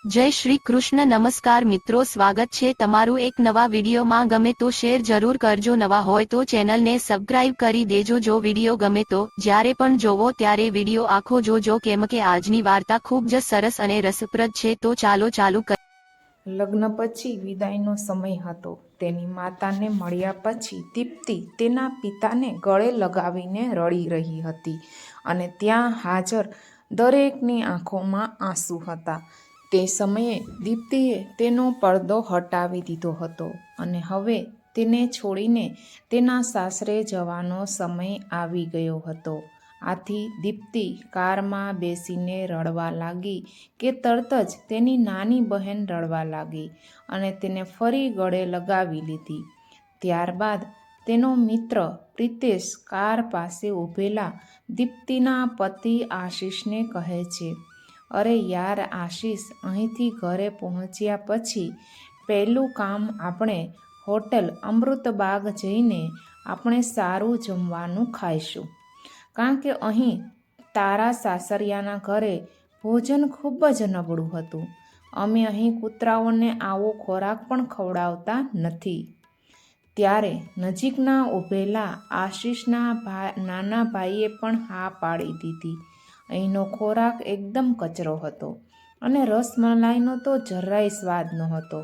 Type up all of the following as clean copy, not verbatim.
જય શ્રી કૃષ્ણ. નમસ્કાર મિત્રો, સ્વાગત છે તમારું એક નવા વિડીયોમાં. ગમે તો શેર જરૂર કરજો, નવા હોય તો ચેનલને સબસ્ક્રાઇબ કરી દેજો. જો વિડીયો ગમે તો જ્યારે પણ જોવો ત્યારે વિડીયો આખો જોજો, કેમ કે આજની વાર્તા ખૂબ જ સરસ અને રસપ્રદ છે. તો ચાલો ચાલુ કરીએ. લગ્ન પછી વિદાયનો સમય હતો. તેની માતાને મળ્યા પછી દીપ્તિ તેના પિતાને ગળે લગાવીને રડી રહી હતી અને ત્યાં હાજર દરેકની આંખોમાં આંસુ હતા. તે સમયે દીપ્તિએ તેનો પડદો હટાવી દીધો હતો અને હવે તેને છોડીને તેના સાસરે જવાનો સમય આવી ગયો હતો. આથી દીપ્તિ કારમાં બેસીને રડવા લાગી કે તરત જ તેની નાની બહેન રડવા લાગી અને તેને ફરી ગળે લગાવી લીધી. ત્યારબાદ તેનો મિત્ર પ્રિતેશ કાર પાસે ઊભેલા દીપ્તિના પતિ આશીષને કહે છે, અરે યાર આશીષ, અહીંથી ઘરે પહોંચ્યા પછી પહેલું કામ આપણે હોટલ અમૃતબાગ જઈને આપણે સારું જમવાનું ખાઈશું, કારણ કે અહીં તારા સાસરિયાના ઘરે ભોજન ખૂબ જ નબળું હતું. અમે અહીં કૂતરાઓને આવો ખોરાક પણ ખવડાવતા નથી. ત્યારે નજીકના ઊભેલા આશીષના નાના ભાઈએ પણ હા પાડી દીધી. અહીંનો ખોરાક એકદમ કચરો હતો અને રસમલાઈનો તો જરાય સ્વાદ નહોતો.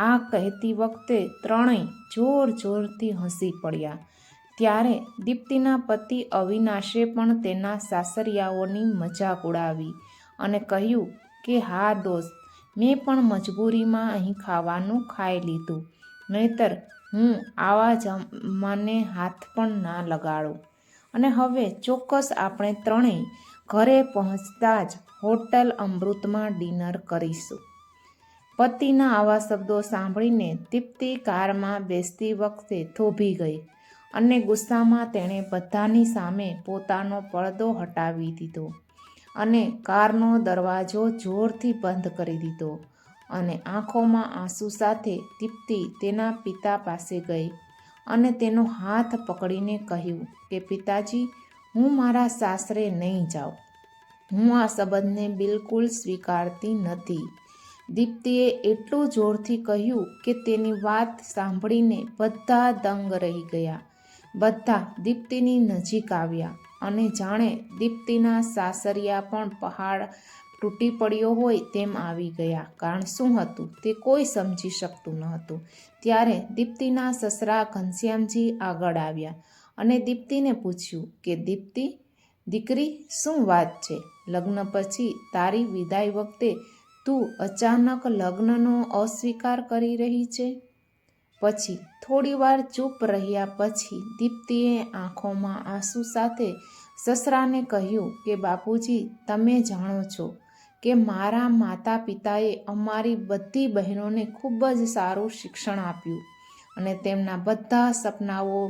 આ કહેતી વખતે ત્રણેય જોર જોરથી હસી પડ્યા. ત્યારે દીપ્તિના પતિ અવિનાશે પણ તેના સાસરિયાઓની મજાક ઉડાવી અને કહ્યું કે હા દોસ્ત, મેં પણ મજબૂરીમાં અહીં ખાવાનું ખાઈ લીધું, નહીતર હું આવા જમવાને હાથ પણ ના લગાડું. અને હવે ચોક્કસ આપણે ત્રણેય ઘરે પહોંચતા જ હોટલ અમૃતમાં ડિનર કરીશું. પતિના આવા શબ્દો સાંભળીને દીપ્તિ કારમાં બેસતી વખતે થોભી ગઈ અને ગુસ્સામાં તેણે બધાની સામે પોતાનો પડદો હટાવી દીધો અને કારનો દરવાજો જોરથી બંધ કરી દીધો અને આંખોમાં આંસુ સાથે દીપ્તિ તેના પિતા પાસે ગઈ અને તેનો હાથ પકડીને કહ્યું કે પિતાજી, હું મારા સાસરે નહીં જાઉં. હું આ સંબંધને બિલકુલ સ્વીકારતી નથી. દીપ્તિએ એટલું જોરથી કહ્યું કે તેની વાત સાંભળીને બધા દંગ રહી ગયા. બધા દીપ્તિની નજીક આવ્યા અને જાણે દીપ્તિના સાસરિયા પણ પહાડ તૂટી પડ્યો હોય તેમ આવી ગયા. કારણ શું હતું તે કોઈ સમજી શકતું ન હતું. ત્યારે દીપ્તિના સસરા ઘનશ્યામજી આગળ આવ્યા અને દીપ્તિને પૂછ્યું કે દીપ્તિ દીકરી, શું વાત છે? લગ્ન પછી તારી વિદાય વખતે તું અચાનક લગ્નનો અસ્વીકાર કરી રહી છે. પછી થોડીવાર ચૂપ રહ્યા પછી દીપ્તિએ આંખોમાં આંસુ સાથે સસરાને કહ્યું કે બાપુજી, તમે જાણો છો કે મારા માતા પિતાએ અમારી બધી બહેનોને ખૂબ જ સારું શિક્ષણ આપ્યું અને તેમના બધા સપનાઓ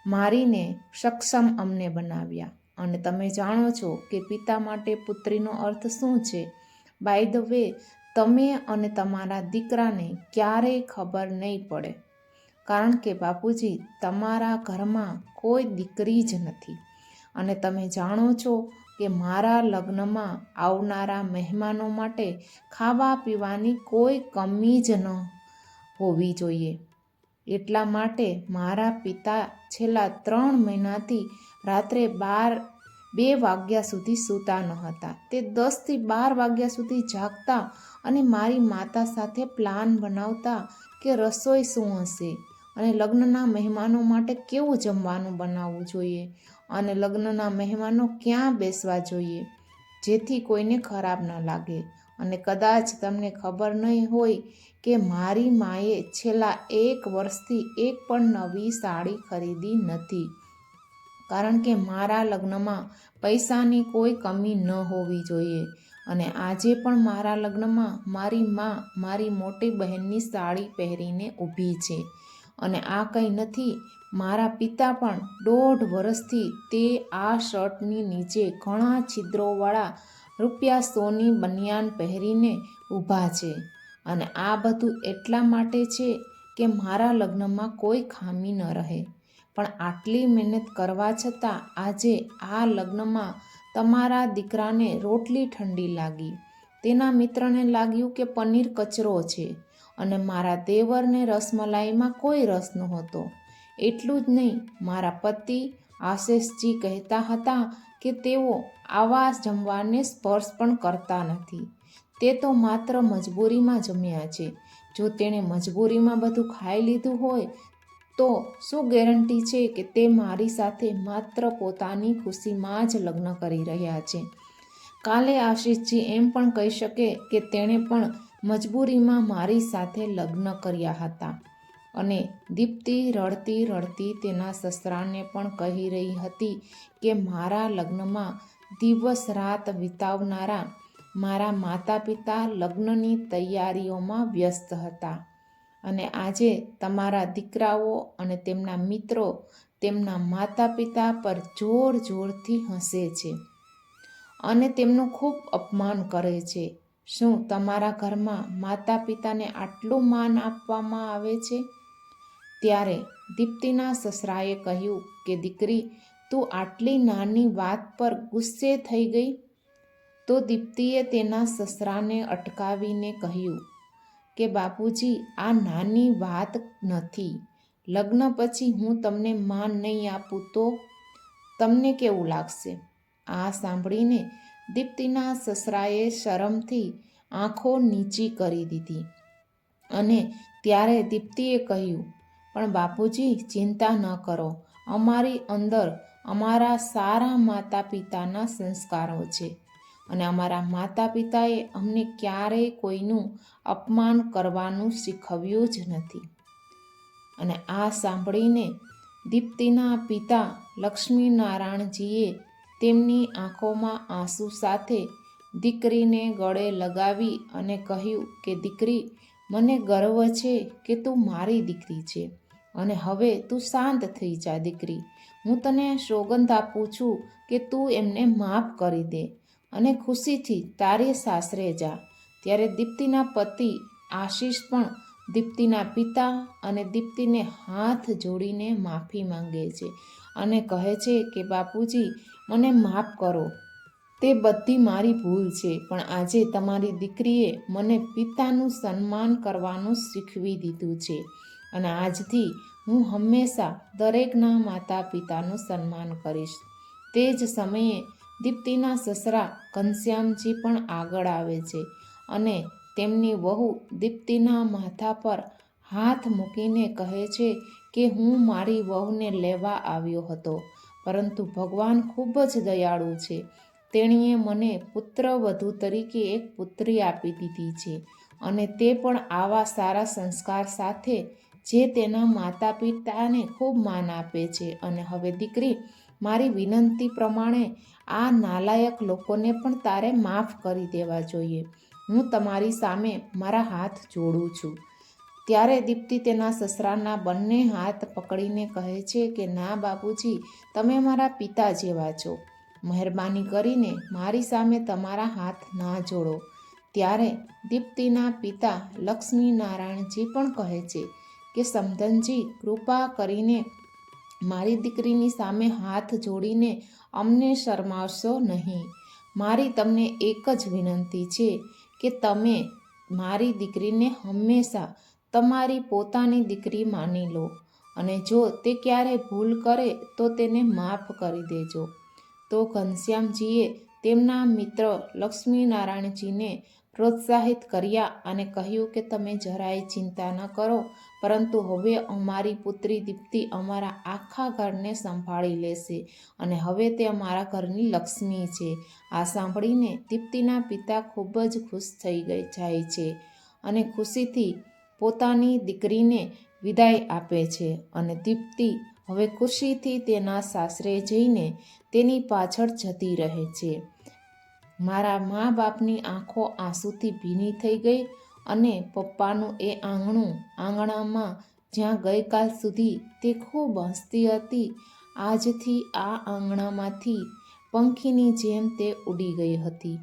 મારીને સક્ષમ અમને બનાવ્યા. અને તમે જાણો છો કે પિતા માટે પુત્રીનો અર્થ શું છે. બાય ધ વે, તમે અને તમારા દીકરાને ક્યારેય ખબર નહીં પડે, કારણ કે બાપુજી, તમારા ઘરમાં કોઈ દીકરી જ નથી. અને તમે જાણો છો કે મારા લગ્નમાં આવનારા મહેમાનો માટે ખાવા પીવાની કોઈ કમી જ ન હોવી જોઈએ. એટલા માટે મારા પિતા છેલ્લા 3 મહિનાથી રાત્રે 2 વાગ્યા સુધી સૂતા ન હતા. તે 10 થી 12 વાગ્યા સુધી જાગતા અને મારી માતા સાથે પ્લાન બનાવતા કે રસોઈ શું હશે અને લગ્નના મહેમાનો માટે કેવું જમવાનું બનાવવું જોઈએ અને લગ્નના મહેમાનો ક્યાં બેસવા જોઈએ જેથી કોઈને ખરાબ ન લાગે. અને કદાચ તમને ખબર નહીં હોય કે મારી માએ છેલ્લા 1 વર્ષથી એક પણ નવી સાડી ખરીદી નથી, કારણ કે મારા લગ્નમાં પૈસાની કોઈ કમી ન હોવી જોઈએ. અને આજે પણ મારા લગ્નમાં મારી મા મારી મોટી બહેનની સાડી પહેરીને ઊભી છે. અને આ કંઈ નથી, મારા પિતા પણ 1.5 વર્ષથી તે આ શર્ટની નીચે ઘણા છિદ્રોવાળા રૂપિયા 100ની બનિયાન પહેરીને ઊભા છે. અને આ બધું એટલા માટે છે કે મારા લગ્નમાં કોઈ ખામી ન રહે. પણ આટલી મહેનત કરવા છતાં આજે આ લગ્નમાં તમારા દીકરાને રોટલી ઠંડી લાગી. તેના મિત્રને લાગ્યું કે પનીર કચરો છે અને મારા દેવરને રસમલાઈમાં કોઈ રસ નહોતો. એટલું જ નહીં, મારા પતિ આશિષજી કહેતા હતા કે તેઓ આવા જમવાને સ્પર્શ પણ કરતા નથી. તે તો માત્ર મજબૂરીમાં જમ્યા છે. જો તેણે મજબૂરીમાં બધું ખાઈ લીધું હોય તો શું ગેરંટી છે કે તે મારી સાથે માત્ર પોતાની ખુશીમાં જ લગ્ન કરી રહ્યા છે? કાલે આશિષજી એમ પણ કહી શકે કે તેણે પણ મજબૂરીમાં મારી સાથે લગ્ન કર્યા હતા. અને દીપ્તિ રડતી રડતી તેના સસરાને પણ કહી રહી હતી કે મારા લગ્નમાં દિવસ રાત વિતાવનારા મારા માતા પિતા લગ્નની તૈયારીઓમાં વ્યસ્ત હતા અને આજે તમારા દીકરાઓ અને તેમના મિત્રો તેમના માતા પિતા પર જોર જોરથી હસે છે અને તેમનું ખૂબ અપમાન કરે છે. શું તમારા ઘરમાં માતા પિતાને આટલું માન આપવામાં આવે છે? ત્યારે દીપ્તિના સસરાએ કહ્યું કે દીકરી, તું આટલી નાની વાત પર ગુસ્સે થઈ ગઈ? તો દીપ્તિએ તેના સસરાને અટકાવીને કહ્યું કે બાપુજી, આ નાની વાત નથી. લગ્ન પછી હું તમને માન નહીં આપું તો તમને કેવું લાગશે? આ સાંભળીને દીપ્તિના સસરાએ શરમથી આંખો નીચી કરી દીધી અને ત્યારે દીપ્તિએ કહ્યું, પણ બાપુજી, ચિંતા ન કરો. અમારી અંદર અમારા સારા માતા પિતાના સંસ્કારો છે અને અમારા માતા પિતાએ અમને ક્યારેય કોઈનું અપમાન કરવાનું શીખવ્યું જ નથી. અને આ સાંભળીને દીપ્તિના પિતા લક્ષ્મીનારાયણજીએ તેમની આંખોમાં આંસુ સાથે દીકરીને ગળે લગાવી અને કહ્યું કે દીકરી, મને ગર્વ છે કે તું મારી દીકરી છે અને હવે તું શાંત થઈ જા દીકરી. હું તને સોગંદ આપું છું કે તું એમને માફ કરી દે અને ખુશીથી તારે સાસરે જા. ત્યારે દીપ્તિના પતિ આશિષ પણ દીપ્તિના પિતા અને દીપ્તિને હાથ જોડીને માફી માંગે છે અને કહે છે કે બાપુજી, મને માફ કરો. તે બધી મારી ભૂલ છે, પણ આજે તમારી દીકરીએ મને પિતાનું સન્માન કરવાનું શીખવી દીધું છે અને આજથી હું હંમેશા દરેકના માતા પિતાનું સન્માન કરીશ. તે જ સમયે દીપ્તિના સસરા ઘનશ્યામજી પણ આગળ આવે છે અને તેમની વહુ દીપ્તિના માથા પર હાથ મૂકીને કહે છે કે હું મારી વહુને લેવા આવ્યો હતો, પરંતુ ભગવાન ખૂબ જ દયાળુ છે. તેણીએ મને પુત્રવધુ તરીકે એક પુત્રી આપી દીધી છે અને તે પણ આવા સારા સંસ્કાર સાથે જે તેના માતા પિતાને ખૂબ માન આપે છે. અને હવે દીકરી, મારી વિનંતી પ્રમાણે આ નાલાયક લોકોને પણ તારે માફ કરી દેવા જોઈએ. હું તમારી સામે મારા હાથ જોડું છું. ત્યારે દીપ્તિ તેના સસરાના બંને હાથ પકડીને કહે છે કે ના બાપુજી, તમે મારા પિતા જેવા છો. મહેરબાની કરીને મારી સામે તમારા હાથ ના જોડો. ત્યારે દીપ્તિના પિતા લક્ષ્મીનારાયણજી પણ કહે છે કે સમધનજી, કૃપા કરીને મારી દીકરીની સામે હાથ જોડીને અમને શરમાવશો નહીં. મારી તમને એક જ વિનંતી છે કે તમે મારી દીકરીને હંમેશા તમારી પોતાની દીકરી માની લો અને જો તે ક્યારેય ભૂલ કરે તો તેને માફ કરી દેજો. તો ઘનશ્યામજીએ તેમના મિત્ર લક્ષ્મીનારાયણજીને પ્રોત્સાહિત કર્યા અને કહ્યું કે તમે જરાય ચિંતા ન કરો, પરંતુ હવે અમારી પુત્રી દીપ્તિ અમારા આખા ઘરને સંભાળી લેશે અને હવે તે અમારા ઘરની લક્ષ્મી છે. આ સાંભળીને દીપ્તિના પિતા ખૂબ જ ખુશ થઈ જાય છે અને ખુશીથી પોતાની દીકરીને વિદાય આપે છે અને દીપ્તિ હવે ખુશીથી તેના સાસરે જઈને તેની પાછળ જતી રહે છે. મારા મા બાપની આંખો આંસુથી ભીની થઈ ગઈ અને પપ્પાનું એ આંગણામાં જ્યાં ગઈકાલ સુધી તે ખૂબ હસતી હતી, આજથી આ આંગણામાંથી પંખીની જેમ તે ઉડી ગઈ હતી.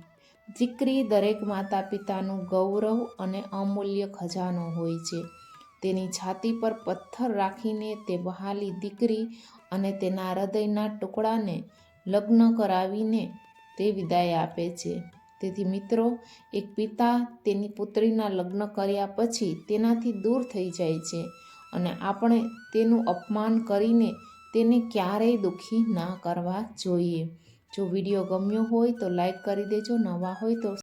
દીકરી દરેક માતા પિતાનું ગૌરવ અને અમૂલ્ય ખજાનો હોય છે. તેની છાતી પર પથ્થર રાખીને તે વહાલી દીકરી અને તેના હૃદયના ટુકડાને લગ્ન કરાવીને તે વિદાય આપે છે. તેથી મિત્રો, એક પિતા તેની પુત્રીના લગ્ન કર્યા પછી તેનાથી દૂર થઈ જાય છે અને આપણે તેનું અપમાન કરીને તેને ક્યારેય દુઃખી ના કરવા જોઈએ. જો વિડીયો ગમ્યો હોય તો લાઈક કરી દેજો. નવા હોય તો